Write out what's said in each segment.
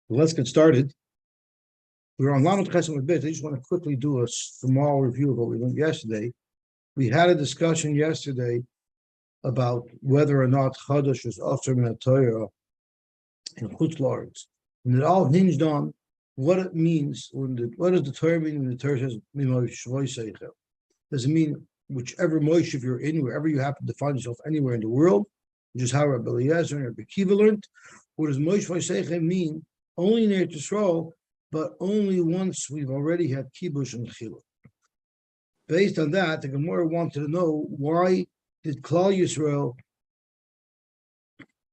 Let's get started. We're on Lamed Chesed with Beit. I just want to quickly do a small review of what we learned yesterday. We had a discussion yesterday about whether or not Chodesh is Asur Min HaTorah in Chutz La'aretz, and it all hinged on what it means. What does the Torah mean when the Torah says Mimoi Shvoi Seichel? Does it mean whichever Moshe you're in, wherever you happen to find yourself anywhere in the world, which is how Rabbi Eliezer and Rabbi Kiva learned? Or does Moshe Shvoi Seichel mean only in Eretz Yisrael, but only once we've already had Kiddushin and Chilul? Based on that, the Gemara wanted to know, why did Klal Yisrael,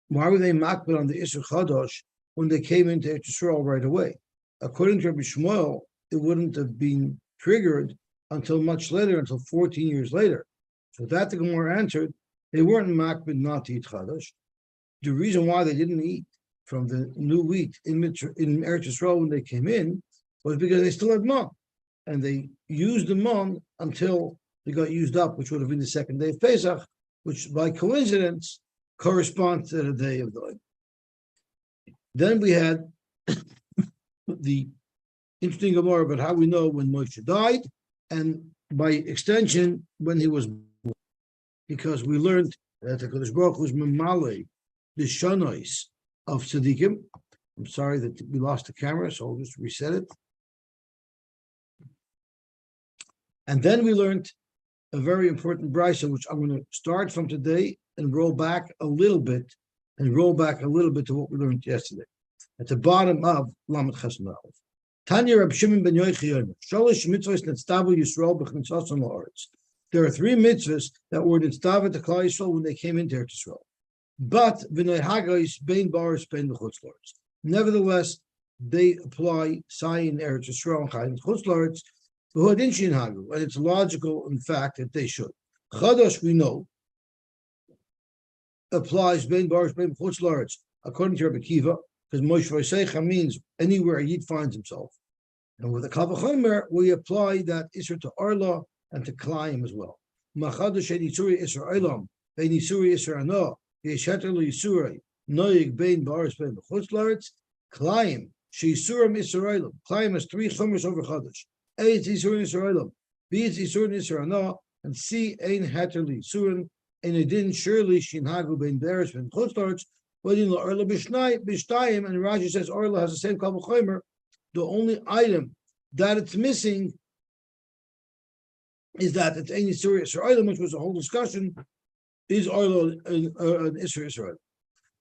why were they makbid on the Isur Chadash when they came into Eretz Yisrael right away? According to Rabbi Shmuel, it wouldn't have been triggered until much later, until 14 years later. So that the Gemara answered, they weren't makbid not to eat Chadash. The reason why they didn't eat from the new wheat in Eretz Yisrael when they came in was because they still had man, and they used the man until they got used up, which would have been the second day of Pesach, which by coincidence corresponds to the day of the Oim. Then we had the interesting Gemara about how we know when Moshe died, and by extension when he was born, because we learned that the Kodesh Baruch Hu was Mamale, the Shanois of Tzadikim. I'm sorry that we lost the camera, so I'll just reset it. And then we learned a very important brisa, which I'm going to start from today and roll back a little bit to what we learned yesterday. At the bottom of Lamed Chesed Aleph. Tanya Rab Shimon ben Yochai Yomer, Shalosh mitzvos netztavu Yisrael b'chnitzos la'aretz. There are three mitzvahs that were nitztavu to Klal Yisrael when they came into Eretz Yisrael. But nevertheless, they apply Sayin Eretz Yisrael and Chayin Chutz La'aretz, and it's logical, in fact, that they should. Chadash, we know, applies Bein Baruch Bein Chutz La'aretz, according to Rabbi Kiva, because Moshe Vaysecha means anywhere Yid finds himself. And with the Kal V'chomer, we apply that Isser to Arla and to Klayim as well. Machadash Enisuri Isser Eilam, Enisuri Isser Anah, Yesheter Yisuri, Noyig Bein Baruch Bein Chutz La'aretz, Klayim, Sheisurim Isser Eilam. Klayim has three chumers over Chadash. A, it's Yisurin Isser Eilam. B, it's Yisurin Isser Anah. And C, Ein Heter Yisurin. And it didn't surely Shinhagu Bein Baruch Bein Chutz La'aretz. But in the Orla Bishtayim, and Rashi says Orla has the same Kal V'chomer. The only item that it's missing is that it's Ein Yisur Yisur Eilam, which was a whole discussion. Is Orla an Yisur Yisur Eilam?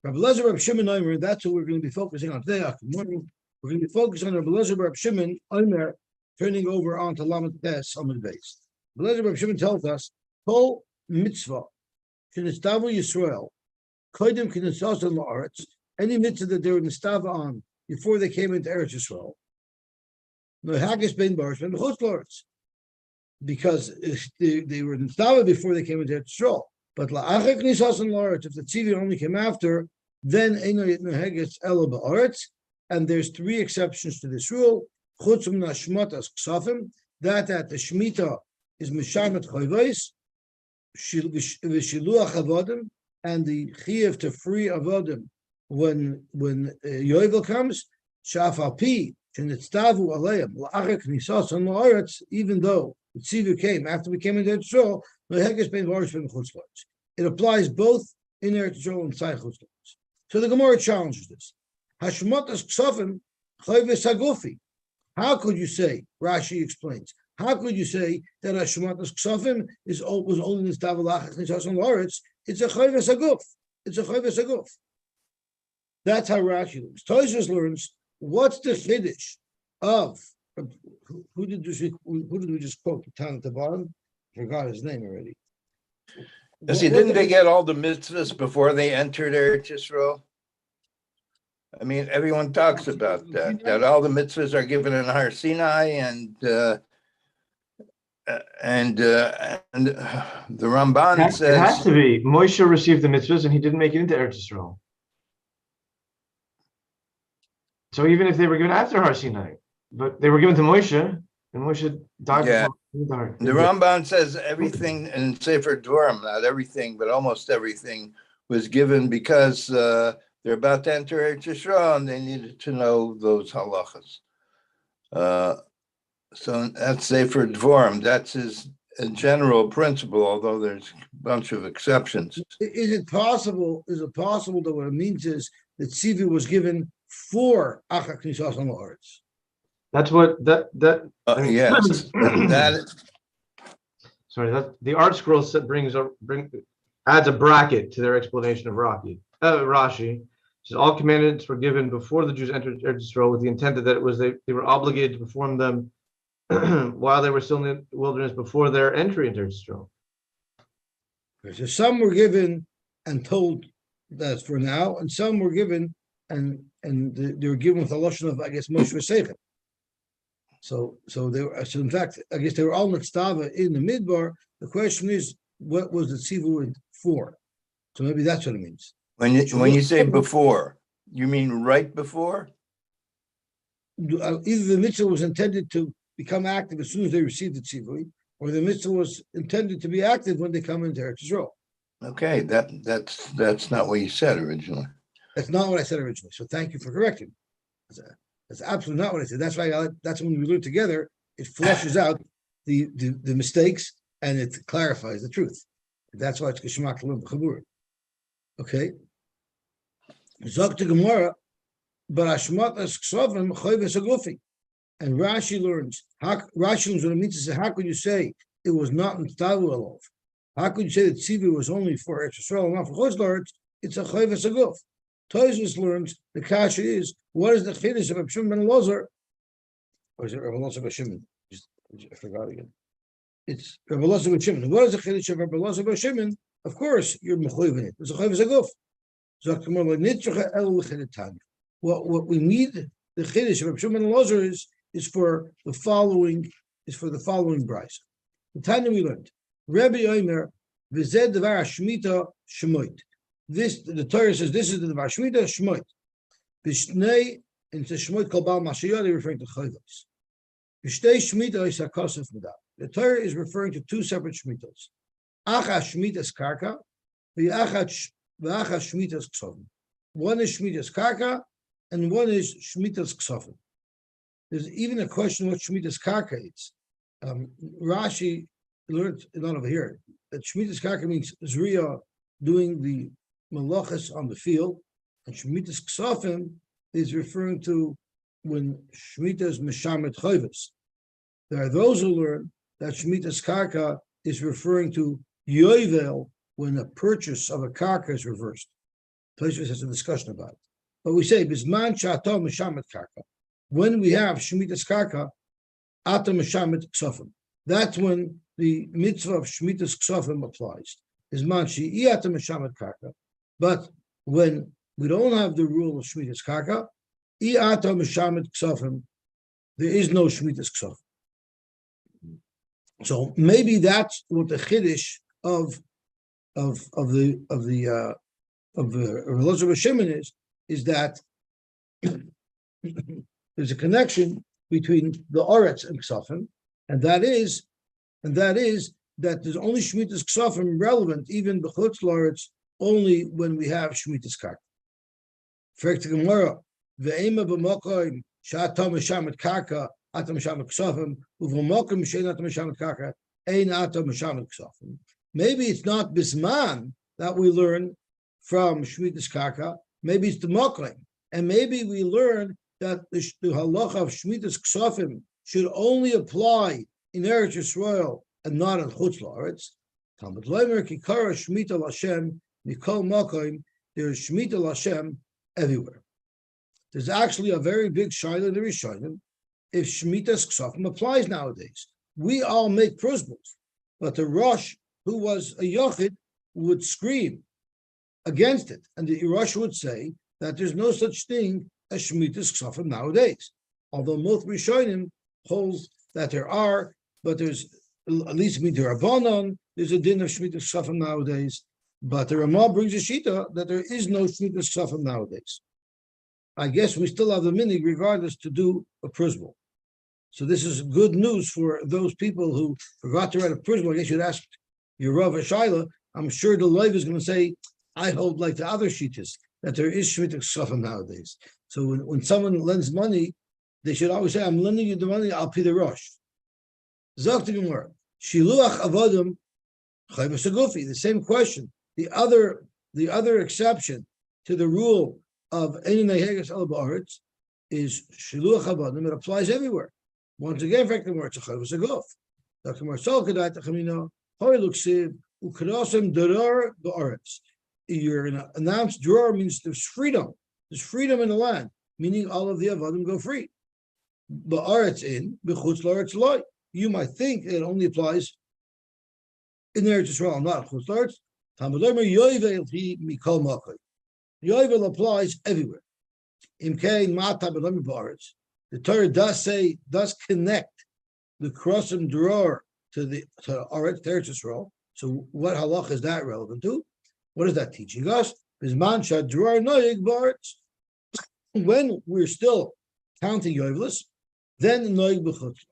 Rabbi Eliezer Rab Shimon Omer, that's what we're going to be focusing on today. Good morning. We're going to be focusing on Rabbi Eliezer Rab Shimon Omer, turning over onto Lamed Tes Amud Beis. Rabbi Eliezer Rab Shimon tells us, Kol mitzvah shenitztavu Yisrael. Any mitzvah that they were nistava on before they came into Eretz Yisrael, because they were nistava before they came into Eretz Yisrael. But if the tzivah only came after, then and there's three exceptions to this rule. That the Shemitah is mishamet chayvos, v'shiluach avodim, and the chiyuv to free avodim when Yovel comes, shafalpi shenitztavu aleim la'achar knisas on la'aretz, even though the tzivah came after we came into Eretz Yisrael, it applies both in Eretz Yisrael and Tzai Chutz La'aretz. So the Gemara challenges this. Hashmatas ksafim chayves hagufi. How could you say? Rashi explains. How could you say that Hashmatas ksafim was only nitztavu la'achar knisas on la'aretz? It's a chayves haguf. It's a chayves haguf. That's how Rashi learns. Tosfos learns, what's the chiddush of who did we just quote? The town at the bottom? Forgot his name already. Didn't they get all the mitzvahs before they entered Eretz Yisrael? I mean, everyone talks about that all the mitzvahs are given in Har Sinai, and the Ramban says it has to be. Moshe received the mitzvahs and he didn't make it into Eretz Yisrael. So even if they were given after Har Sinai, but they were given to Moshe, and Moshe died. Yeah. The Ramban says everything in Sefer Dvarim, not everything, but almost everything, was given because They're about to enter Eretz Yisrael, and they needed to know those halachas. So that's Sefer Dvorim. That's his general principle, although there's a bunch of exceptions. Is it possible that what it means is that Tzivi was given for Achak Nisas on La'aretz? That's what that. I mean, Yes, that sorry, that the art scroll adds a bracket to their explanation of Rashi. Says all commandments were given before the Jews entered Israel with the intent that it was they were obligated to perform them while they were still in the wilderness before their entry into Israel. So some were given and told that's for now, and some were given and they were given with a lashon of, I guess, Moshe V'Seichel. So in fact, I guess they were all Nitztava in the Midbar. The question is, what was the Tzivur for? So maybe that's what it means. when you say before, you mean right before? Either the mitzvah was intended to become active as soon as they received the Tzivur, or the mitzvah was intended to be active when they come into Eretz Yisrael. Okay, that's not what you said originally. That's not what I said originally. So thank you for correcting. That's absolutely not what I said. That's why that's when we learn together. It flushes out the mistakes and it clarifies the truth. That's why it's Geshmak Lim Chabur. Okay. Zok to Gemara, but Ashmat as Ksovim Choyves Agufi. And Rashi learns what it means to say, how could you say it was not in Tavu? How could you say that Tzivi was only for Eretz Yisrael and not for Chutz La'aretz? It's a Choyves Aguf. Tosfos learns the kasha is, what is the Chiddush of Reb Shimon ben Elazar? Or is it Reb Elazar ben Shimon? I forgot again. It's Reb Elazar ben Shimon. What is the Chiddush of Reb Elazar ben Shimon? Of course, you're mechuyev in it. It's a Choyves Aguf. What we need, the Chiddush of Reb Shimon ben Elazar is for the following brayso. The time we learned, Rebbe Omer v'zed devar Shemitah shemoit. This the Torah says this is the devar Shemitah shemoit. B'shnei into shemoit kol bal mashiyah referring to chayvos. B'shtei Shemitah is hakosef medav. The Torah is referring to two separate shmitos. Achas shmitas karka, v'achas shmitas ksofim. One is shmitas karka, and one is shmitas ksofim. There's even a question what Shemitah's Karka is. Rashi learned, not over here, that Shemitah's Karka means Zriya doing the malachas on the field, and Shemitah's Ksafim is referring to when Shemitah's Meshamet Chayvus. There are those who learn that Shemitah's Karka is referring to Yovel when the purchase of a Karka is reversed. Tosfos has a discussion about it. But we say, Bisman Shato Meshamet Karka. When we have Shemitah's Karka, Ata Meshamet Ksofim. That's when the mitzvah of Shemitah's Ksofim applies. Is Manshi Ata Meshamet Karka. But when we don't have the rule of Shemitah's Karka, Ata Meshamet Ksofim, there is no Shemitah's Ksofim. So maybe that's what the Chiddush of the Elazar ben Shimon is that there's a connection between the Oretz and Ksafim, and that is that there's only Shemitah's Ksafim relevant, even b'chutz La'aretz, only when we have Shemitah's Karka. Fact to Gemara, ve'ema b'mokoim she'atam meshamet karka atam meshamet Ksafim u'v'mokoim she'en atam meshamet karka ein atam meshamet Ksafim. Maybe it's not bisman that we learn from Shemitah's Karka. Maybe it's the mokoim, and maybe we learn that the halacha of Shemitah's Ksafim should only apply in Eretz Yisrael and not in Chutz La'aretz. Talmud Leimer Kikara Shemitah L'Hashem Mikol Makoim. There's Shemitah L'Hashem everywhere. There's actually a very big shayla in the Rishonim if Shemitah's Ksafim applies nowadays. We all make prosbos, but the Rosh, who was a Yochid, would scream against it, and the Rosh would say that there's no such thing as Shemitah's Ksafim nowadays. Although most Rishonim holds that there are, but there's at least Midrabanan, there's a din of Shemitah's Ksafim nowadays. But the Ramah brings a shita that there is no Shemitah's Ksafim nowadays. I guess we still have the minig regardless to do a prismal. So this is good news for those people who forgot to write a prismal. I guess you'd ask your Rav Shaila. I'm sure the Leiv is going to say, I hold like the other shitas, that there is shvitik shofim nowadays. So when someone lends money, they should always say, "I'm lending you the money. I'll pay the rosh." Zok the Gemara, shiluach avodim chayvus agufi. The same question. The other exception to the rule of any nehegas el ba'aretz is shiluach avodim. It applies everywhere. Once again, for the it's a chayvus aguf. The Gemara sol kedat chamino hoy luksiv ukrosem darar ba'aretz. You're going to announce drawer means there's freedom. There's freedom in the land, meaning all of the avodim go free. Ba'aretz in b'chutz la'aretz loy. You might think it only applies in Eretz Yisrael, not chutz la'aretz. Yovel applies everywhere. The Torah does connect the krosim drawer to the Eretz Yisrael. So what halach is that relevant to? What is that teaching us? When we're still counting yovelis, then noig b'chutz.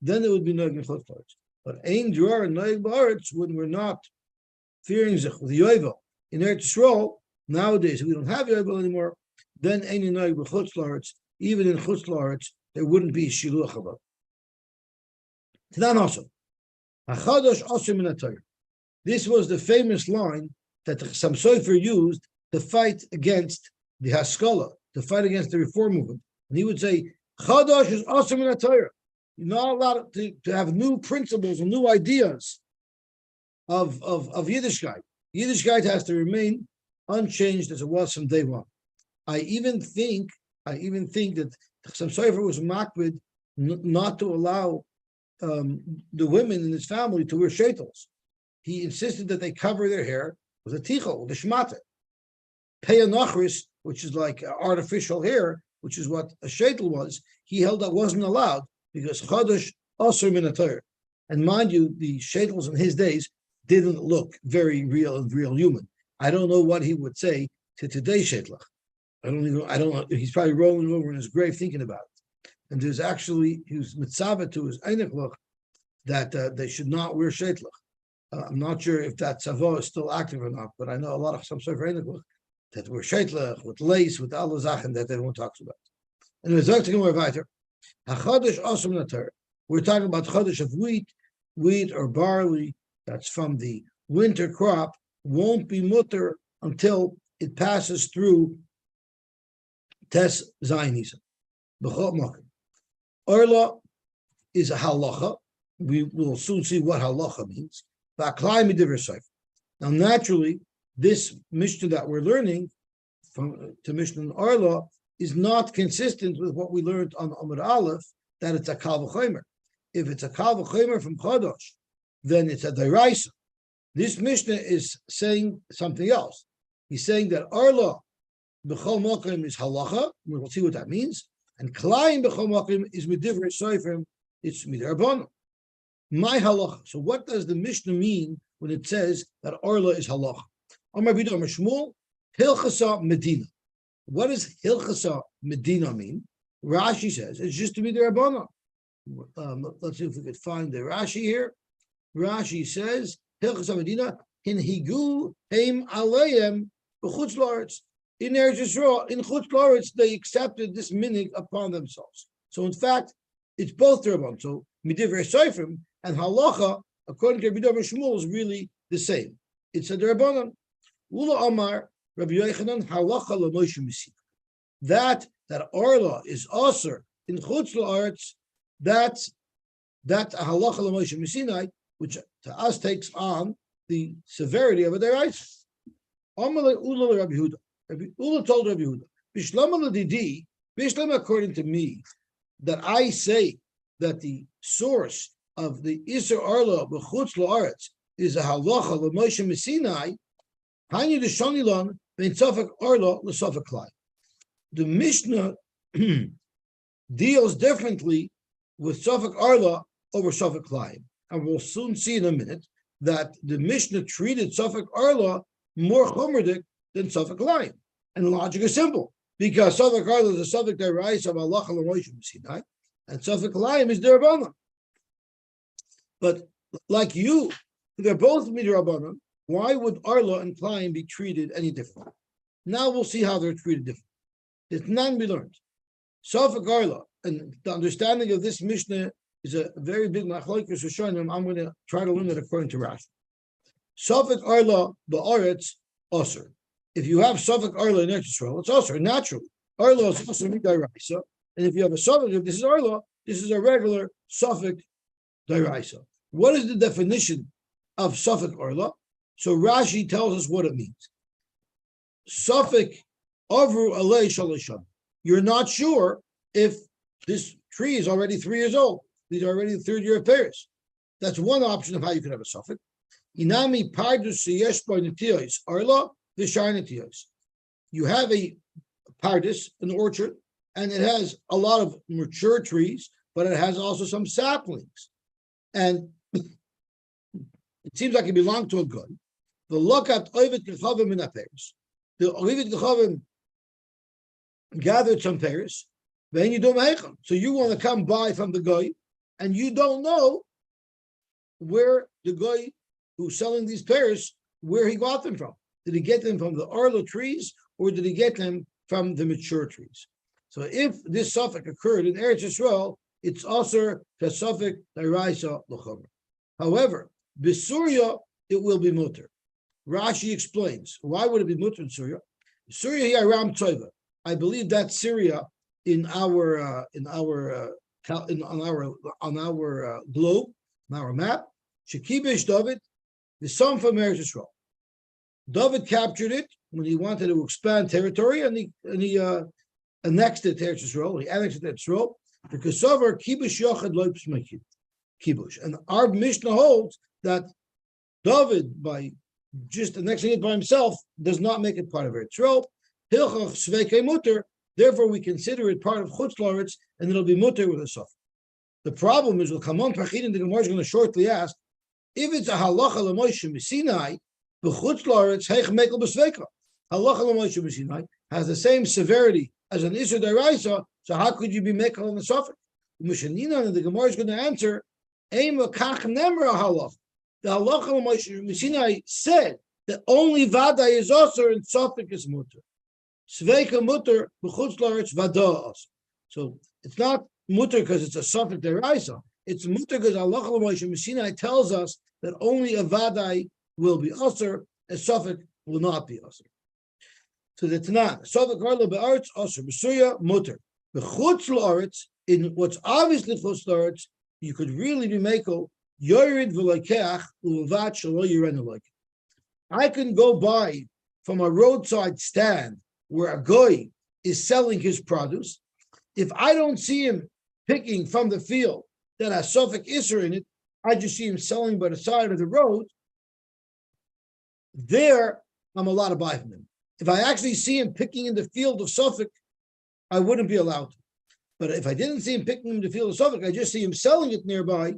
Then it would be noig b'chutz. But ein drawer noig b'aretz when we're not fearing zich with yovel in Eretz Yisrael. Nowadays we don't have yovel anymore. Then ein noig b'chutz. Even in chutz la'aretz there wouldn't be shiluach about. Tanan also, hachadosh also min haTorah. This was the famous line that the Chassam Sofer used to fight against the Haskalah, to fight against the Reform movement. And he would say, Chadosh is also min haTorah. You're not allowed to have new principles and new ideas of Yiddishkeit. Yiddishkeit has to remain unchanged as it was from day one. I even think that Chassam Sofer was makbid not to allow the women in his family to wear shaitels. He insisted that they cover their hair with a tichel, with a shmata. Peyanachris, which is like artificial hair, which is what a shaitel was, he held that wasn't allowed because Chodesh Asur min haTorah. And mind you, the shaitels in his days didn't look very real and real human. I don't know what he would say to today's shaitlach. I don't know. He's probably rolling over in his grave thinking about it. And there's actually, he was mitzvah to his einichlach that they should not wear shaitlach. I'm not sure if that tzava is still active or not, but I know a lot of some sort of einichlach that wear shaitlach with lace, with all the zachen that everyone talks about. And we're talking more weiter. HaChodesh also min haTorah. We're talking about chodesh of wheat or barley that's from the winter crop won't be mutter until it passes through Tes Zionism. B'chol makom. Orla is a halacha. We will soon see what halacha means. Now, naturally, this Mishnah that we're learning to Mishnah and Orla is not consistent with what we learned on Amud Aleph, that it's a kal v'chomer. If it's a kal v'chomer from Chodosh, then it's a deraisa. This Mishnah is saying something else. He's saying that Orla b'chol makom is halacha. We'll see what that means. And Klein b'chol makom is midivrei soifrim. It's midarabana. My halacha. So what does the Mishnah mean when it says that Orla is halacha? Amar Bida Amar Shmuel, Hilchasa Medina. What does Hilchasa Medina mean? Rashi says it's just to be the Rabbana. Let's see if we could find the Rashi here. Rashi says Hilchasa Medina Hinhigu Heim Aleim B'chutz La'aretz. In Eretz Yisrael, in Chutz La'aretz, they accepted this minig upon themselves. So in fact, it's both the Rabban. So Midivrei Soifrim and halacha, according to Rabbi Shmuel, is really the same. It's a Rabbanan. Ula Amar Rabbi Yochanan halacha l'Moshe Misina. That Orla is aser in Chutz La'aretz. That's a halacha l'Moshe Misina, which to us takes on the severity of a deraisa. Amar Ula Rabbi Yehuda. Ula told Rabbi Yehuda, Bishlam l'Didi, Bishlam according to me, that I say that the source of the Isser Arla b'chutz la'aretz is a halacha l'Moshe Messinai. Hanyu d'shonilon ben tzafek Arla l'safek klai. The Mishnah deals differently with tzafek Arla over tzafek klai, and we'll soon see in a minute that the Mishnah treated tzafek Arla more chomerdik than tzafek klai. And the logic is simple, because tzafek Arla is a tzafek deraisa of halacha l'Moshe Messinai, and tzafek klai is derabana. But like you, they're both midrabanan. Why would Arla and Klein be treated any different? Now we'll see how they're treated differently. It's none be learned. Sofik Arla, and the understanding of this Mishnah is a very big machlokes Rishonim. I'm going to try to learn it according to Rashi. Sofik Arla ba'aretz osir. If you have Sofik Arla in Eretz Yisrael, it's osir naturally. Arla is osir midairaisa, and if you have a Sofik, if this is Arla, this is a regular Sofik dairaisa. What is the definition of Sofik Arla? So Rashi tells us what it means. Sofik avru alei shalasham. You're not sure if this tree is already 3 years old. These are already the third year of Paris. That's one option of how you could have a Sofik. Inami pardus yesh by netiyos arla v'shar netiyos. You have a pardus, an orchard, and it has a lot of mature trees, but it has also some saplings. And it seems like it belonged to a good. The lokat oivet kechavim in a Paris. The oivet kechavim gathered some pears, then you do meicham. So you want to come buy from the guy, and you don't know where the guy who's selling these pears, where he got them from. Did he get them from the arla trees, or did he get them from the mature trees? So if this suffix occurred in Eretz Yisrael, it's also the suffix daraisa l'chomer. However, b'Surya it will be mutter. Rashi explains why would it be mutter in Surya? Surya here around Tzova. I believe that's Syria on our globe, on our map. Shekibish David, the son from Eretz Yisrael. David captured it when he wanted to expand territory, and he annexed it to Eretz Yisrael. He annexed it to Eretz Yisrael because over kibush yochad lo kibush. And our Mishnah holds that David, by just annexing it by himself, does not make it part of Eretz Yisrael. Therefore, we consider it part of Chutz La'aretz, and it'll be mutter with a sof. The problem is, we'll come on Pachid, the Gemara is going to shortly ask, if it's a halacha l'Moshe Sinai, the Chutz La'aretz heich mekel b'sveika. Halacha l'Moshe Sinai has the same severity as an Isur Daraisa, so how could you be mekel on the sofik? And the Gemara is going to answer, Eim kach nemra halacha. The halacha l'Moshe Sinai said that only vada is also and sofik is mutter. Sveika mutter b'chutz la'aretz vada also. So it's not mutter because it's a sofik deraisa. It's mutter because Allah Moshe Sinai tells us that only a vadai will be usher, a sofik will not be usher. So the Tanakh, sofik arla be'aretz usher, b'suya mutter, b'chutz la'aretz, in what's obviously chutz la'aretz, you could really be meko yorid v'loikeach u'vat shelo yirenu like. I can go buy from a roadside stand where a goy is selling his produce. If I don't see him picking from the field that has Suffolk Isser in it, I just see him selling by the side of the road, there I'm allowed to buy from him. If I actually see him picking in the field of Suffolk, I wouldn't be allowed to. But if I didn't see him picking in the field of Suffolk, I just see him selling it nearby,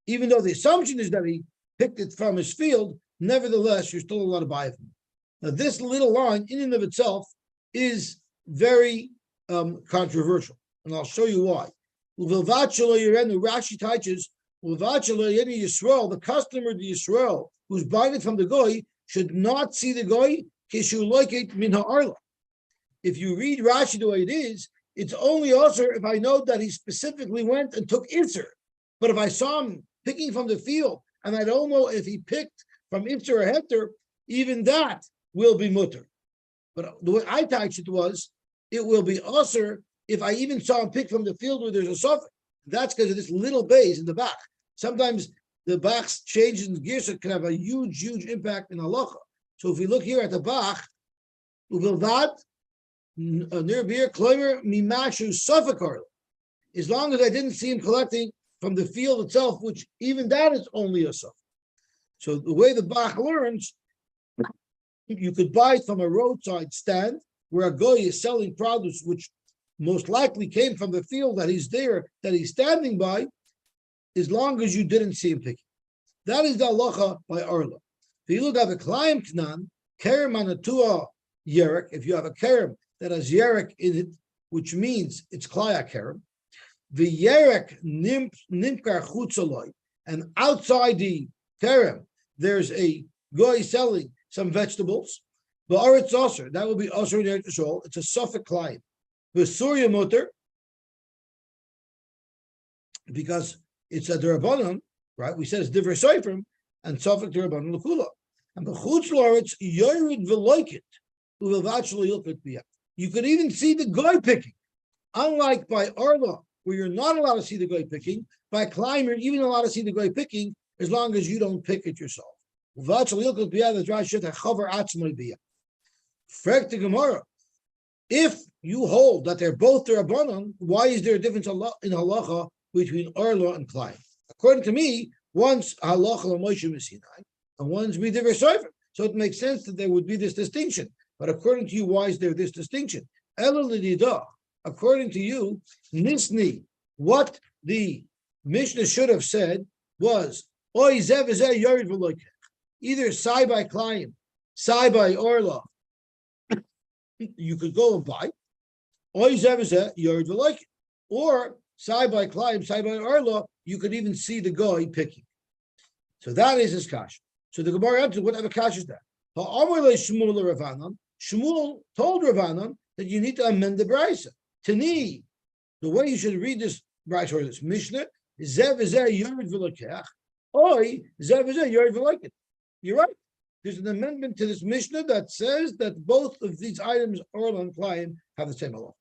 even though the assumption is that he picked it from his field, nevertheless, you're still allowed to buy from him. Now, this little line in and of itself is very controversial, and I'll show you why. Rashi teaches the customer of Yisrael who's buying it from the goy should not see the goy min ha'arla. If you read Rashi the way it is, it's only also if I know that he specifically went and took Itzer. But if I saw him picking from the field and I don't know if he picked from Itzer or Hector, even that will be mutter. But the way I touched it was, it will be usher if I even saw him pick from the field where there's a suffix. That's because of this little base in the back. Sometimes the Bach's change in gears can have a huge, huge impact in halacha. So if we look here at the Bach, uvilvat near beer kloimer mimashu suffix. As long as I didn't see him collecting from the field itself, which even that is only a suffix. So the way the Bach learns, you could buy it from a roadside stand where a goy is selling produce, which most likely came from the field that he's there, that he's standing by, as long as you didn't see him picking. That is the halacha by Arla. If you look at the Klayim Knan, Kerem Anatua Yerek, if you have a Kerem that has Yerek in it, which means it's Klaya Kerem, the Yerek Nimkar Chutzaloi, and outside the Kerem, there's a goy selling some vegetables. But Aretz Osir, that would be Osir in Eretz Yisrael. It's a Suffolk client. The Surya Mutter, because it's a Derabanan, right? We said it's Divrei Seifrim and Suffolk Derabanan L'Kula. And the Chutz La'aretz Yored V'Loikit U'V'Vachlo Yilkut B'Yad. You could even see the guy picking. Unlike by Arla, where you're not allowed to see the guy picking, by Klein, you're even allowed to see the guy picking as long as you don't pick it yourself. If you hold that they're both Derabanan, why is there a difference in halacha between Arla and Klein? According to me, one's halacha l'Moshe Sinai and one's Midivrei Seifrim. So it makes sense that there would be this distinction. But according to you, why is there this distinction? According to you, Nisni, what the Mishnah should have said was either Sai by Klein, Sai by Orla, you could go and buy, or Sai by Klein, Sai by Orla, you could even see the guy picking. So that is his kash. So the Gemara answers, whatever kash is that? Shmuel told Ravanan that you need to amend the Brisa. Tani, the way you should read this Brisa or this Mishnah is Zev Yored V'Lokech, Oi Zev Yored V'Lokech. You're right. There's an amendment to this Mishnah that says that both of these items, Orla and Klein, have the same halacha.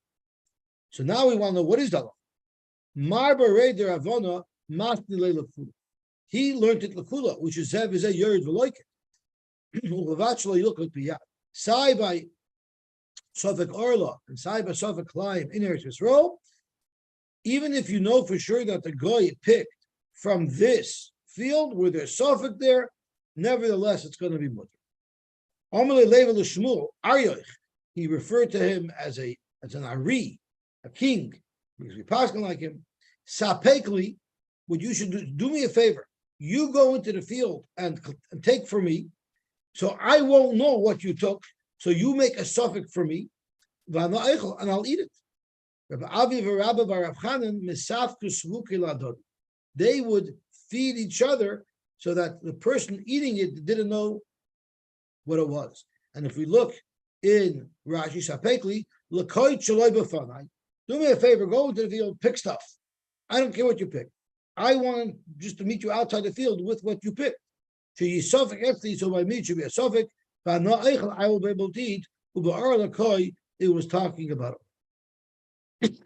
So now we want to know what is the halacha. Mar Barei Deravona Matni Le'Lekula. He learned it Lekula, which is Zev Yored V'Lokech. U'Vachlo Yilkut B'Yad. Sai by Suffolk Orla and Sai by Suffolk Klein in Eretz Yisrael, even if you know for sure that the guy picked from this field where there's Suffolk there, nevertheless it's going to be mutter. Amalei Level Shmuel Aryoch, he referred to him as an Ari, a king, because we passed like him. Sapekli, what you should do me a favor. You go into the field and take for me. So I won't know what you took. So you make a suffix for me, and I'll eat it. They would feed each other so that the person eating it didn't know what it was. And if we look in Rashi Sapekli, do me a favor, go into the field, pick stuff. I don't care what you pick. I want just to meet you outside the field with what you pick. So you suffix actually, so by me it should be a suffix, but not eichel, I will be able to eat. It was talking about it.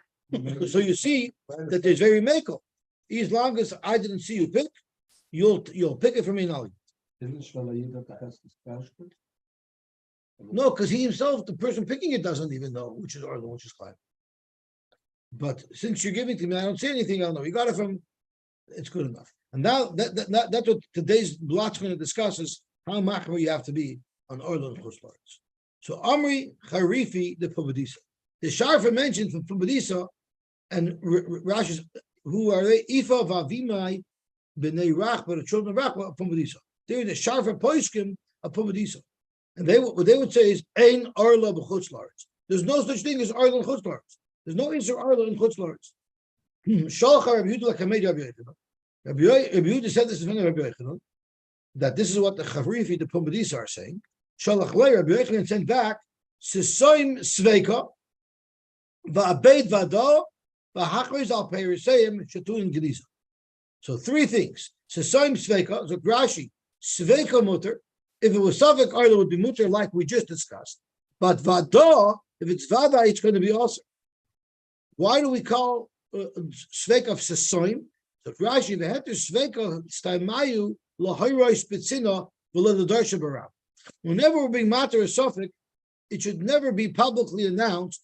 So you see that there's very makel. As long as I didn't see you pick, you'll pick it for me and I'll eat. No, because he himself, the person picking it, doesn't even know which is Arla, which is Klein. But since you're giving it to me, I don't see anything. I don't know. You got it from. It's good enough. And now that's what today's block's going to discuss is how machmer you have to be on Orla and Chutzlaritz. So Amri Harifi the Pubadisa. The Sharfa mentioned from Pubadisa and Rashi's who are they? Ifa Vavimai B'nei Rach, but the children of Rach are Pubadisa. They're the Sharfa Poiskim of Pubadisa. And what they would say is Ein Orla b'Chutzlaritz. There's no such thing as Orla and Chutzlaritz. There's no Isser Orla and Chutzlaritz. Shalcha Rabbi Yehuda Lakamei Rabbi Yehuda. Rabbi Yehuda said this in front of Rabbi Yehuda, that this is what the Chavrifi, the Pumbedisa are saying. Shalach lei Rabbi Yehuda sent back Sisoim Sveika Va'abed Vado Va'hachreiz Al Peirisayim Shatun Gedisa. So three things. Sisoim Sveika, so Rashi, Sveika Mutter. If it was Suffolk, Arla would be Mutter like we just discussed. But Vado, if it's Vada, it's going to be also. Why do we call Sveika of Sisoim? So Rashi, the head to Sveika Staimayu Lahayroi Spitzina V'Ledarsha Baram. Whenever we're being matter a Suffolk, it should never be publicly announced.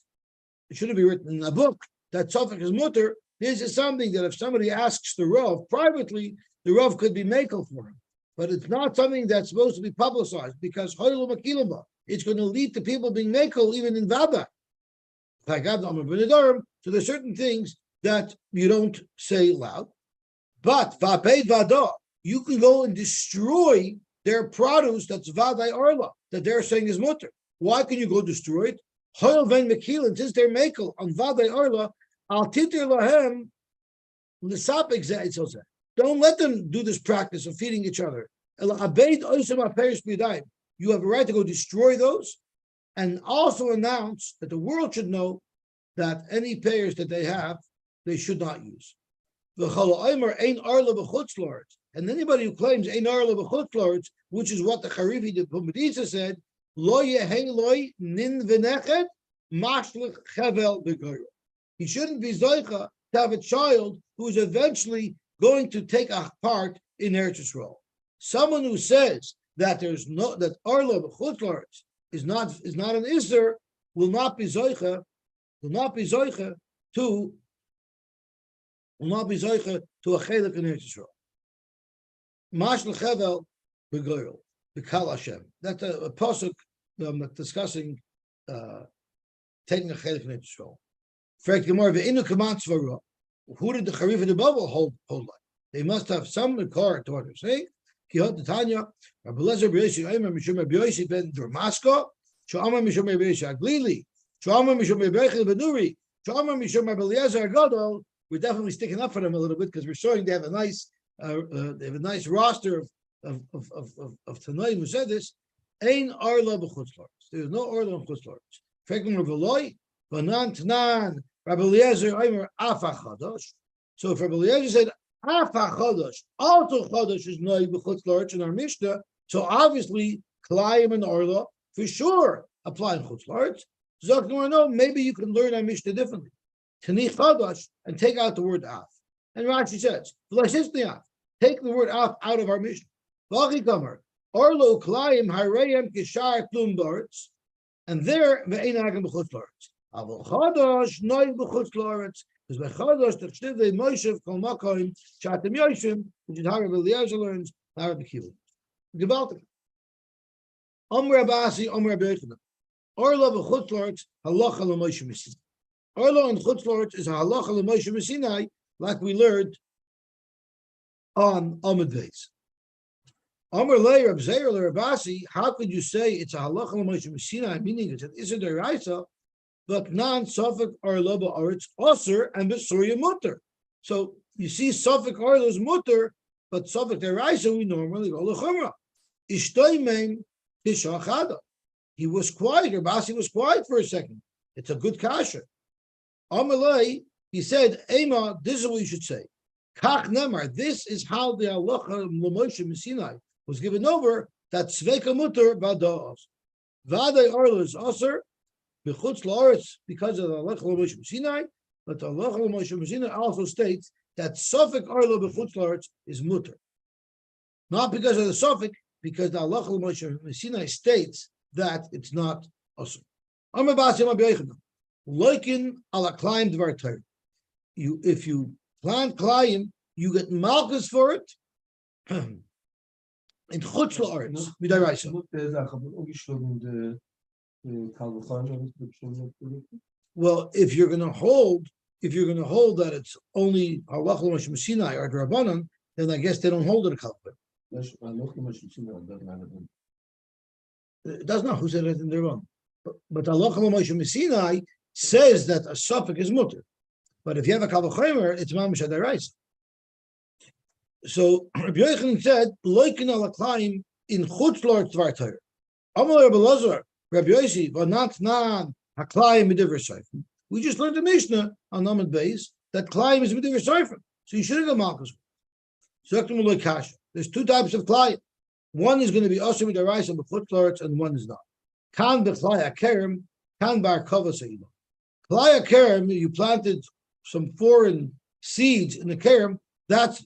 It shouldn't be written in a book that Suffolk is mutter. This is something that if somebody asks the Rav privately, the Rav could be makel for him. But it's not something that's supposed to be publicized because it's going to lead to people being makel even in Vada. So there's certain things that you don't say loud. But Va'peid Vada, you can go and destroy their produce that's Vadai Arla, that they're saying is mutter. Why can you go destroy it? Hoil ven Mekilin, since they're makel on Vadai Arla, al titir lahem l'sapik ze'etzozeh. Don't let them do this practice of feeding each other. You have a right to go destroy those and also announce that the world should know that any payers that they have, they should not use. And anybody who claims ein arla b'chutzlaretz, which is what the Harifi the Pumbedisa said, lo yehei loy nin v'neched mashlich chevel b'goyro. He shouldn't be zoicha to have a child who is eventually going to take a part in Eretz Yisrael. Someone who says that there's no that arla b'chutzlaretz is not an iser will not be zoicha to a chelik in Eretz Yisrael. Mashlich chevel b'goyro b'kal Hashem. That's a pasuk discussing taking a chelik in Eretz Yisrael. Who did the Charif of the Bible hold like? They must have some regard to what they're saying. Kihot Tanya, Rabbi Lezer B'Yosi Aimer Mishum Rabbi Yosi ben Damasco, Shama Mishum Rabbi Yosi Aglili, Shama Mishum Rabbi Yosi Benuri, Shama Mishum Rabbi Eliezer Gadol. We're definitely sticking up for them a little bit because we're showing they have a nice roster of Tanaim who said this. Ein arla b'chutzlaretz. There is no arla b'chutzlaretz. Frekim Rabbi Eloi, Banan Tanan. Rabbi Eliezer Aimer Afa Chadosh. So if Rabbi Eliezer said Afa Chadosh, also Chadosh is Noy b'chutzlaretz in our Mishnah, so obviously Klayim and Orla for sure apply in chutzlaretz. Zok no, maybe you can learn our Mishnah differently. Tani Chadosh and take out the word Af. And Rashi says, take the word Af out of our Mishnah. V'achi Kamer Orla Klayim Harayim Kishar Tlum Baretz, and there ve'ein agam b'chutzlaretz. Avol Chadosh noy b'chutzlaretz. Because by Chadosh the Chstivei Moshev Kol Makoim Shatem Yoshim, which is how Rabbi Eliezer learns, how Rabbi Kiva. Gewaltig. Omer Abasi, Omer Rabbi Yochanan. Orla b'chutzlaretz halacha l'Moshe Messinai. Orla and chutzlaretz is a halacha l'Moshe Messinai, like we learned on Amud Beis. Omer Lei Rabbi Zeir Rabasi. How could you say it's a halacha l'Moshe Messinai, meaning it's an Isser D'Oraisa? But non-Suffolk Arla ba'aretz Osir and Besurya Mutter. So you see, Suffolk Arla is Mutter, but Suffolk Deraisa we normally go lechumra. Ishtoimein tishachada. He was quiet. Rabasi was quiet for a second. It's a good kasha. Amalei, he said, Ema, this is what you should say. Kach nemar. This is how the halacha l'Moshe Messinai was given over. That Sveka Mutter ba'daos. Vadei Arla is Osir. B'chutz la'aretz because of the halacha l'Moshe Messinai, but the halacha l'Moshe Messinai also states that Suffolk arla b'chutz la'aretz is mutter. Not because of the Suffolk, because the halacha l'Moshe Messinai states that it's not awesome. Amar b'asim Rabbi Yochanan, loikin ala klayim dvar Torah. If you plant klayim, you get malchus for it. In chutz la'aretz midaraisa. Well, if you're going to hold that it's only halacha l'Moshe Messinai or Drabanan, then I guess they don't hold it a kalpah. It does not. Who said it in Drabanan? But halacha l'Moshe Messinai says that a suffix is mutter. But if you have a kalvachomer, it's mamish adaraisa. So Rabbi Yochanan said, "Loikin ala klayim in chutz la'aretz dvar Torah." Amal Rabbi Elazar. Rabbi Yosy, but not haklayim midivrei seifim. We just learned the Mishnah on Amud Beis that klayim is midivrei seifim. So you shouldn't have malchus. There's two types of klayim. One is going to be osir midaraisa and b'chutz la'aretz, and one is not. Kan b'klay akerem, kan bar kavas ha'ila. Klay akerem, you planted some foreign seeds in the kerem. That's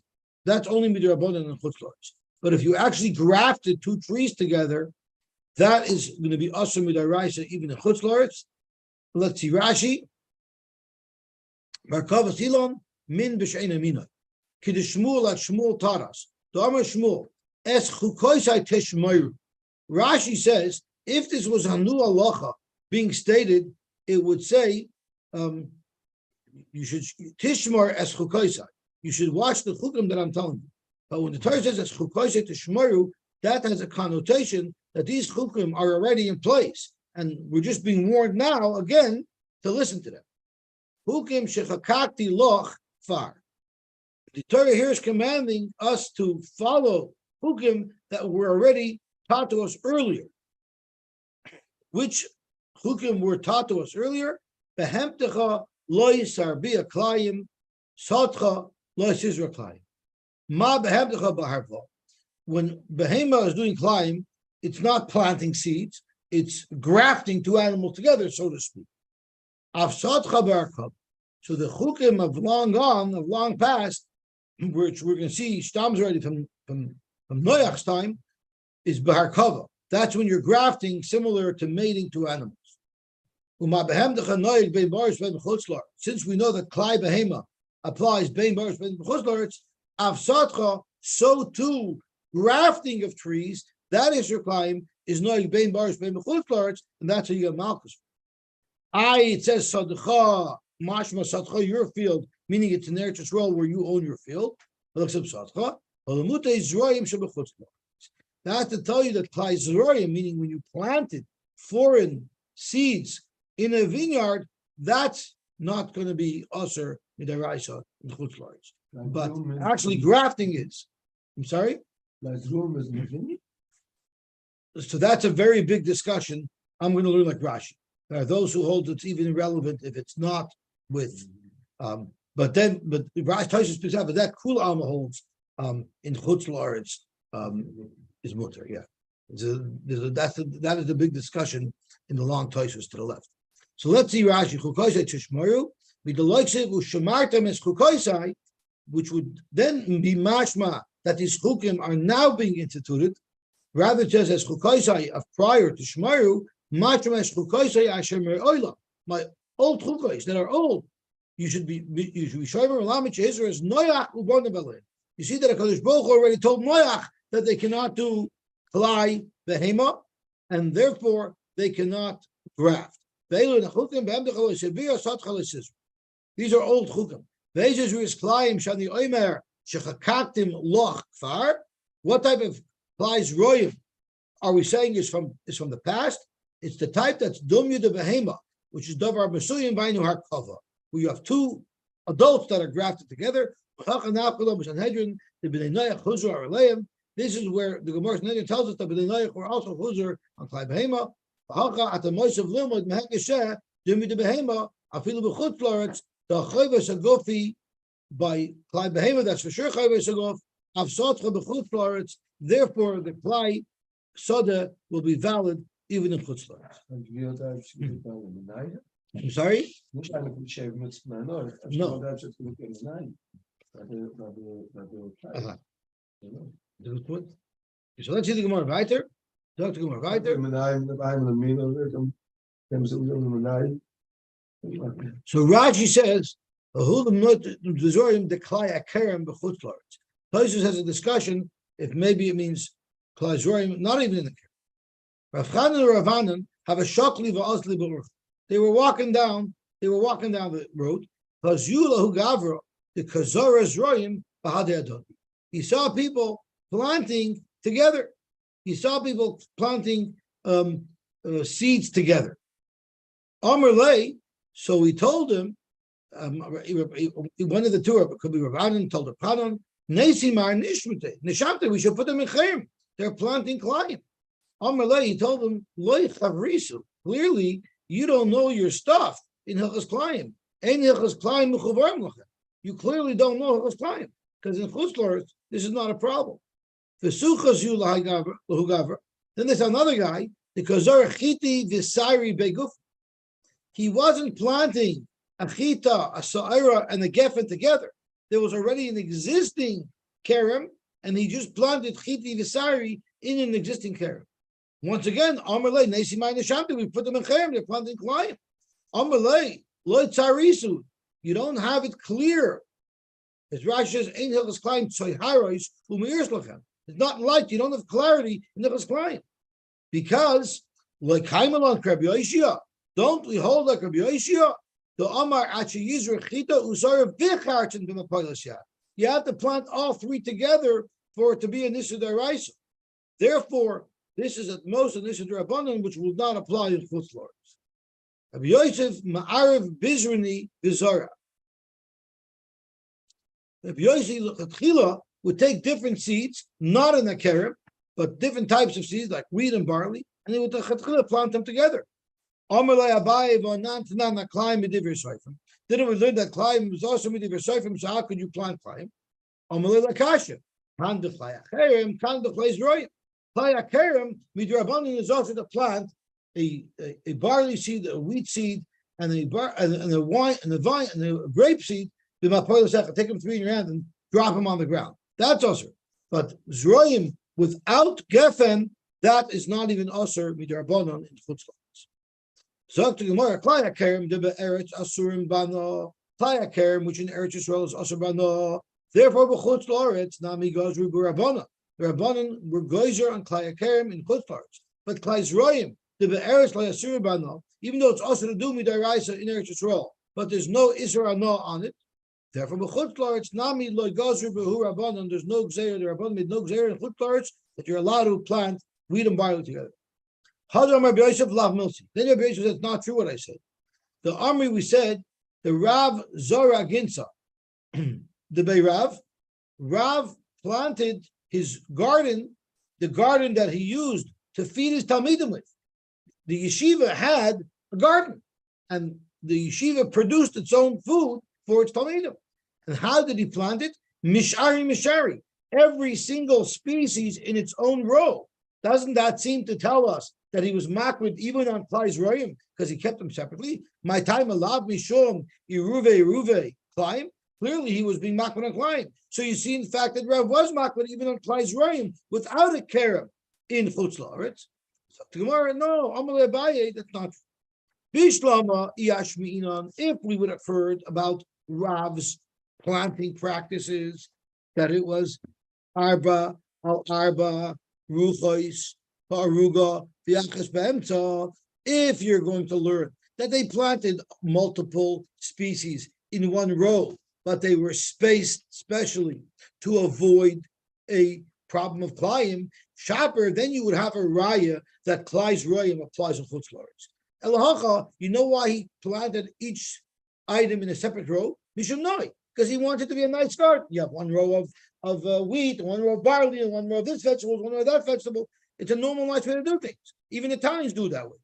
only midrabanan and chutz la'aretz. But if you actually grafted two trees together, that is going to be asur midaraisa even in chutz la'aretz. Let's see Rashi. Markavas ilon min b'shein amina. Kiddush Shmuel at Shmuel taras. Damar Shmuel es chukoisai teshmayu. Rashi says if this was hanu halacha being stated, it would say you should tishmar es chukoisai. You should watch the chukim that I'm telling you. But when the Torah says es chukoisai teshmayu, that has a connotation that these chukim are already in place, and we're just being warned now again to listen to them. Chukim shechakati loch far. The Torah here is commanding us to follow chukim that were already taught to us earlier. Which chukim were taught to us earlier. Behemtecha loy sarbia klayim, sotcha loy sizra klayim. Ma behemtecha b'harva. When behema is doing klayim, it's not planting seeds; it's grafting two animals together, so to speak. Avsotcha b'harkav. So the chukim of long gone, of long past, which we're going to see stems already from Noach's time, is b'harkava. That's when you're grafting, similar to mating two animals. Since we know that klai behema applies bein barish bein b'chutzlaretz, avsatcha, so too grafting of trees, that is your claim, is noig bein barish bein b'chutzlaretz, and that's how you get malchus. It says sadcha, mashma sadcha, your field, meaning it's in Eretz Yisrael where you own your field. That's to tell you that klai zroyim, meaning when you planted foreign seeds in a vineyard, that's not going to be usher midaraisa in chutzlaretz. But actually, grafting is. I'm sorry. So that's a very big discussion. I'm going to learn like Rashi. There are those who hold it's even irrelevant if it's not with. But Rashi specific, but that Kul Alma holds in chutzlaretz is mutter. Yeah, that is the big discussion in the long Tosfos to the left. So let's see Rashi chukoisai tishmaru v'deloiksiv u'shamartem es chukoisai, which would then be mashma that these chukim are now being instituted, rather just as chukoisai of prior to shmaru, mashma es chukoisai asher me'olam, my old chukos that are old. You should be shoyver lamet she'ezer as Noach u'bonav alein. You see that HaKadosh Baruch Hu already told Noach that they cannot do klai behema, and therefore they cannot graft. These are old chukim. What type of klais royim are we saying is from the past? It's the type that's dum yuda behema, which is davar mesuyim v'aynu harkava, where you have two adults that are grafted together. This is where the Gemara tells us that B'nai Noach were also chuzur on klai behema. At the most of limud mehekeshe dumi de behema afilu b'chutzlaretz the chayvus agofi by klai behema, that's for sure chayvus agof avsotcha b'chutzlaretz. Therefore, the klai soda will be valid even in chutzlaretz. I'm sorry. No. So let's see the Gemara weiter. Dr. Gemara weiter. So Rashi says, Tosfos has a discussion if maybe it means klai zorim, not even in the kerem. Rav Chanan and Rav Hanan have a shokli va'osli b'urch. They were walking down the road. He saw people planting together. He saw people planting seeds together. Amar lei, so he told him, one of the two, could be Rav Hanan, told Rav Hanan, Nesimar nishmute, nishamte, we should put them in chayim. They're planting klayim. Amar lei, he told them, loy chavrisu. Clearly, you don't know your stuff in Hilchos Klayim. Ein Hilchos Klayim mechuvarim lachem. You clearly don't know Hilchos Klayim, because in chutzlaretz this is not a problem. V'suchas yu lahugavra. Then there's another guy, the kazar chiti v'sairi beguf. He wasn't planting a chita, a sa'ira, and a geffen together. There was already an existing kerem, and he just planted chiti v'sairi in an existing kerem. Once again, Amalei, Nesi Ma'inashamti, we put them in Chayim, they're planting Klayim. Amalei, Loi Tzarisu, you don't have it clear. As Rashi says, Ein Hilchos Klayim Tzoi Harois U'Me'irs Lachem. It's not light, you don't have clarity in Hilchos Klayim. Because, like Haimalon Rabbi Yoshia, don't we hold like Rabbi Yoshia? The Amar Achi Yizra Chita Uzara Vichartin B'Mapoilasya. You have to plant all three together for it to be an Issa D'Oraisa. Therefore, this is at most an Issa D'Rabbanan, which will not apply in chutzlaretz. Rabbi Yosef Ma'arev Bizrani Bizara. Rabbi Yosef L'Chatchila would take different seeds, not in a kerem, but different types of seeds like wheat and barley, and he would L'Chatchila plant them together. Amalei Abaye v'Anan Tanan Aklayim B'Divrei Seifim. Then we learned that Klayim was also B'Divrei Seifim. So how could you plant Klayim? Amalei Lakasha. Kan Dechlay Acherim. Kan Dechlay Zroyim. Clay Acherim Midrabanan is also to plant a barley seed, a wheat seed, and a wine and the vine and the grape seed. Take them 3 in your hand and drop them on the ground. That's also. But Zroyim without Geffen, that is not even Osir Midrabanan in Chutzlaretz. Zok to Gemara, Klai Akerim de Be'eretz Asurim Bano, Klai Akerim, which in Eretz Yisrael is Asur Bano. Therefore, B'Chutzlaretz Nami Gozru B'Rabbanan. The Rabbanan were Gozer on Klai Akerim in Chutzlaretz. But Klai Zroyim de Be'eretz Klai Asurim Bano, even though it's also to do Midaraisa in Eretz Yisrael, but there's no Isra Ano on it. Therefore, B'Chutzlaretz Nami Lo Gozru B'Hu Rabbanan. There's no Gzeir. The Rabbanan made no Gzeir in Chutzlaretz that you're allowed to plant wheat and barley together. Then Rabbi Yosef said, it's not true what I said. The Amri, we said, the Rav Zora Ginsa, the Beirav, Rav planted his garden, the garden that he used to feed his Talmidim with. The yeshiva had a garden, and the yeshiva produced its own food for its Talmidim. And how did he plant it? Mishari. Every single species in its own row. Doesn't that seem to tell us that he was makwid even on Klai Zroyim because he kept them separately? My time alav mishum iruve Klaim. Clearly, he was being makwid on Klaim. So you see, in fact, that Rav was makwid even on Klai Zroyim without a kerem in Chutz La'aretz. So to Gemara, no, Amalei Abaye, that's not true. Bishlama iyash mi'inan. If we would have heard about Rav's planting practices, that it was arba al arba. Ruchos, Paruga, Viachas Be'emta, if you're going to learn that they planted multiple species in one row, but they were spaced specially to avoid a problem of Klayim, Shaper, then you would have a raya that Klai's Royim applies on Chutz La'aretz. Elahacha, you know why he planted each item in a separate row? Mishum Noi, because he wanted to be a nice garden. You have one row of wheat, one row of barley, and one row of this vegetable, one row of that vegetable. It's a normal nice way to do things. Even Italians do it that way.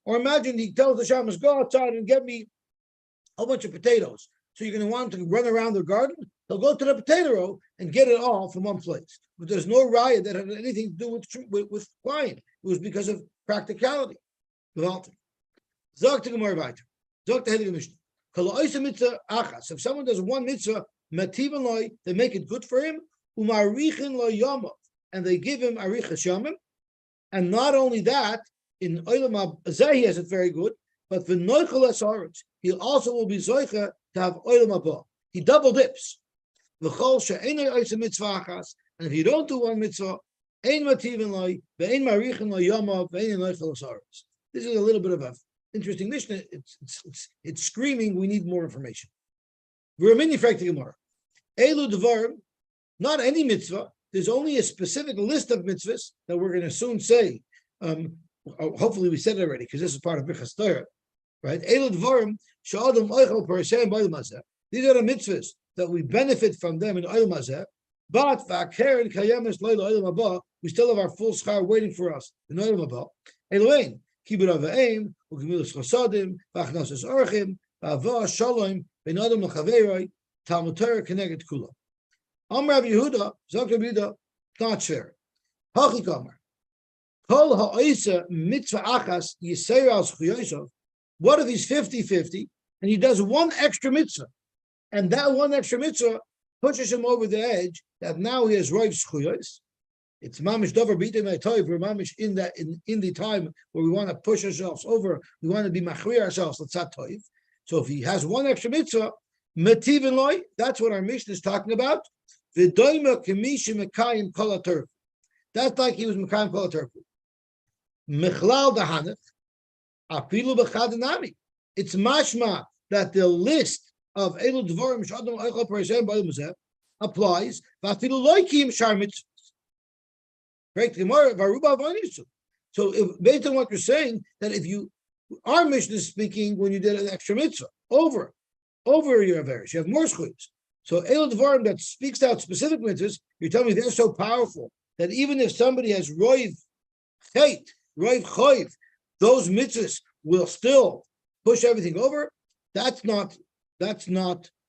Or imagine he tells the shamas, go outside and get me a whole bunch of potatoes. So you're going to want him to run around the garden? He'll go to the potato row and get it all from one place. But there's no raya that had anything to do with flying. It was because of practicality. Zog to Gemara weiter. Zog to Hedig Mishnah. If someone does one mitzvah, they make it good for him, and they give him arichas yamim. And not only that, in Olam Hazeh he has it very good, but he also will be zoicha to have Olam Haba. He double dips. And if you don't do one mitzvah, this is a little bit of an interesting Mishnah. It's screaming, we need more information. We're a mini fractic Gemara. Elu Devarim, not any mitzvah. There's only a specific list of mitzvahs that we're going to soon say. Hopefully, we said it already because this is part of Birchas Torah, right? Elu Devarim, Sha'adam Oichel Parashem B'Olam Hazeh. These are the mitzvahs that we benefit from them in Olam Hazeh. But V'Akeren Kayemes Leila Olam Haba, we still have our full schar waiting for us in Olam Haba. Elohein Kibur Avayim U'Gemilas Chasadim V'Achnasas Orchim V'Avah Shalom Ben Adam L'Chaveiroi Talmud Torah Keneged Kula. Amar Rabbi Yehuda, Zok Rabbi Yehuda, not fair. Hachik Amar. Kol ha'oisa mitzvah achas yiseir al zchuyosov. What if he's 50-50 and he does one extra mitzvah, and that one extra mitzvah pushes him over the edge that now he has roiv zchuyos? It's mamish dover b'itei ma'toiv. We're mamish in the time where we want to push ourselves over. We want to be machrir ourselves. Let's not toiv. So if he has one extra mitzvah, metivin loy. That's what our Mishnah is talking about. V'doima k'mishi mekayim kol ha'torah. That's like he was mekayim kol ha'torah. Mechlal dahanach, apilu b'chadanami. It's mashma that the list of elu dvorim shadam eichel parashem b'olam hazeh applies. V'afilu loikim shar mitzvahs. Right? So, based on what you're saying, that if you, our Mishnah is speaking when you did an extra mitzvah over your avarice, you have more schuyos. So elu dvorim that speaks out specific mitzvahs, you're telling me they're so powerful that even if somebody has roiv chait, roiv choiv, those mitzvahs will still push everything over. That's not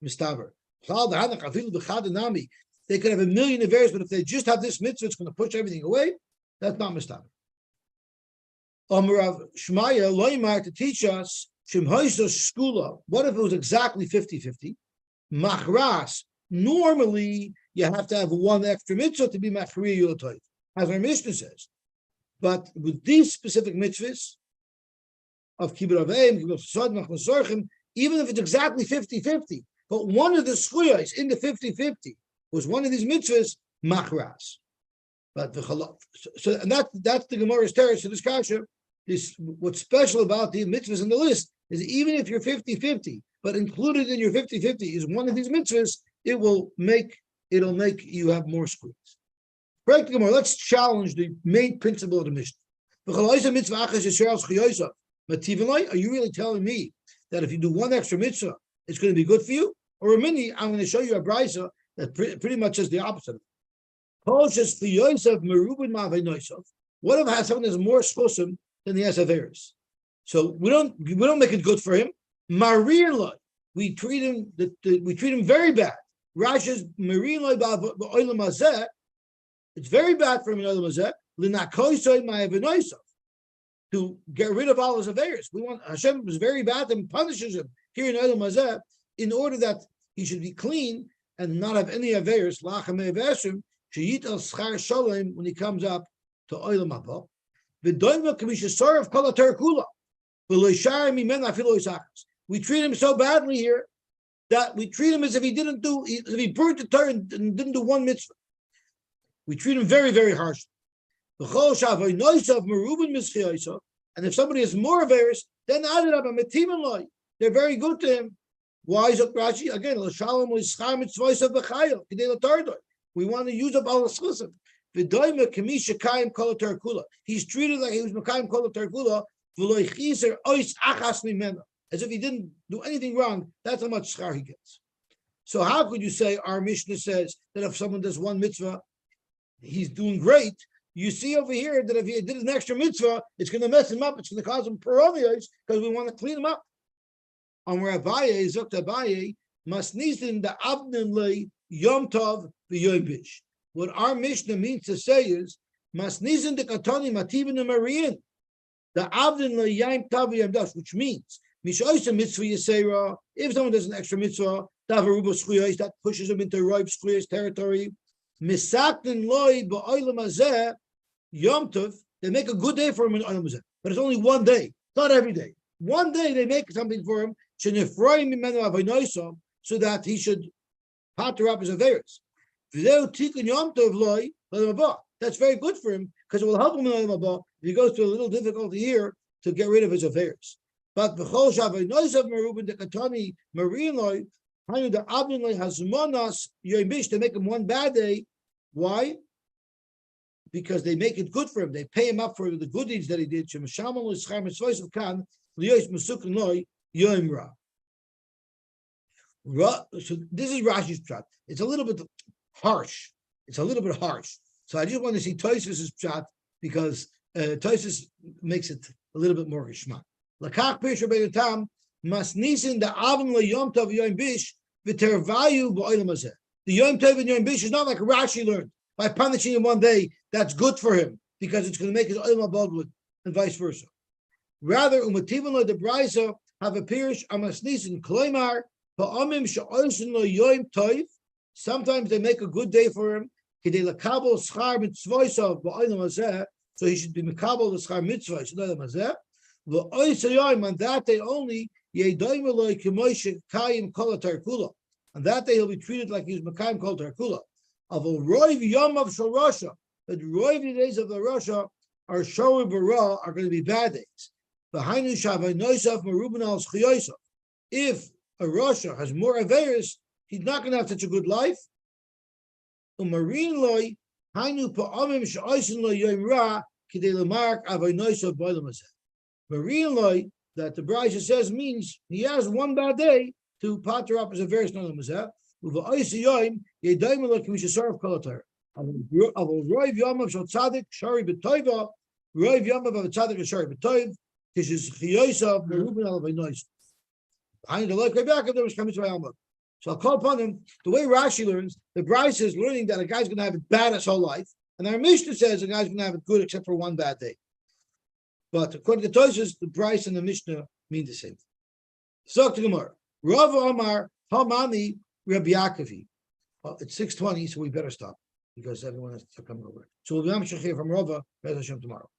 mistaber. They could have a million averos, but if they just have this mitzvah, it's going to push everything away. That's not mistaber. Amarav Shmaya Loimar to teach us Shemhoisa Skula. What if it was exactly 50-50? Machras. Normally, you have to have one extra mitzvah to be machri yotoy, as our Mishnah says. But with these specific mitzvahs of kibbutz avim, kibbutz sod, machmas zorchim, even if it's exactly 50-50, but one of the schuyos in the 50-50 was one of these mitzvahs, machras. But so and that's the Gemara's teretz to this kasha. This what's special about the mitzvahs in the list is even if you're 50-50, but included in your 50-50 is one of these mitzvahs, it'll make you have more schuyos. Let's challenge the main principle of the Mishnah. Are you really telling me that if you do one extra mitzvah, it's going to be good for you? Or a mini, I'm going to show you a brisa that pretty much says the opposite. What if I have someone that's more sposim than the Asaveris? So we don't make it good for him. Marinloi, we treat him very bad. Rashi's Marinloi ba'olam hazeh. It's very bad for him in olam hazeh. L'nakoisoi ma'avenoisav, to get rid of all his averis. We want Hashem was very bad and punishes him here in olam hazeh in order that he should be clean and not have any averis. Lachamei v'eshim sheyit al schar shalom when he comes up to olam haba. V'doima k'mishasar of kol haTorah kula. V'loishar mimen afilo isachas. We treat him so badly here that we treat him as if he burnt the Torah and didn't do one mitzvah. We treat him very, very harshly. And if somebody has more averis, then they're very good to him. Why is it Rashi? Again, we want to use up all the schlusim. He's treated like he was Mekayim Kol HaTorah Kula, as if he didn't do anything wrong. That's how much schar he gets. So how could you say our Mishnah says that if someone does one mitzvah, he's doing great? You see over here that if he did an extra mitzvah, it's going to mess him up. It's going to cause him parodias because we want to clean him up. Amar Abaye, Zokt Abaye, Masnisin the Abnin le Yom Tov v'Yom Bish. What our Mishnah means to say is Masnisin the Katani Mativin the Marian, the Abnin le Yom Tov v'Yom Bish, which means Mishoisa mitzvah Yisera. If someone does an extra mitzvah, that pushes him into Roib Skuyas territory. Misaktin loy ba'olam hazeh Yom Tov. They make a good day for him in Olam hazeh, but it's only one day. It's not every day. One day they make something for him, so that he should patter up his averis. That's very good for him because it will help him in Olam haba if he goes through a little difficulty here to get rid of his averis. But b'chol shavaynoisav merubin dekatani marinloi hayu the abnuloi hazmonas yom bish, they make him one bad day. Why? Because they make it good for him. They pay him up for the good deeds that he did. So this is Rashi's pshat. It's a little bit harsh. So I just want to see Tosfos' pshat because Tosfos makes it a little bit more geschmack. Lakach Pish Rabbeinu Tam Masnisin the Avon Le Yom Tov Yom Bish V'Tervayu B'Olam Hazeh. The Yom Tov and Yom Bish is not like Rashi learned. By punishing him one day, that's good for him because it's going to make his Olam haba good, and vice versa. Rather, Umativin Lo Debraisa have a pirish Amasnisin Kloimar Pa'amim Sha'osin Lo Yom Tov. Sometimes they make a good day for him. K'dei L'Kabel Schar Mitzvoisav B'Olam Hazeh, so he should be Mekabel L'Schar Mitzvah B'Olam Hazeh. On that day only, on that day he'll be treated like he was Mekayim Kol HaTorah Kula. Of a roiv yom of shal Rasha, but roiv days of the Rasha are shori bara are going to be bad days. Behind shavay noisav meruben al schiyosov. If a Rasha has more averis, he's not going to have such a good life. Umarin loy hainu pa'amim she'osin lo yom ra k'dei lemark avay noisav b'olam hazeh. Marin loy that the Brisa says means he has one bad day to patter up as a various olam hazeh. Uva Yedaim like we should serve Kolatar. Of Roiv Yom of Tzadik Shari B'Toiva, Roiv Yom of Tzadik Shari B'Toiv, This is Yosy Merubin Alvinois. Behind the left back there was coming to Alma. So I'll call upon him. The way Rashi learns, the Bryce is learning that a guy's going to have it bad his whole life, and our Mishnah says a guy's going to have it good except for one bad day. But according to Tosfos, the Bryce and the Mishnah mean the same. So to Gemara, Rav Omar Hamami Rabbi Yaakovi. Well, it's 6:20, so we better stop because everyone has to come over. So we'll be here from Rava, Bez Hashem tomorrow.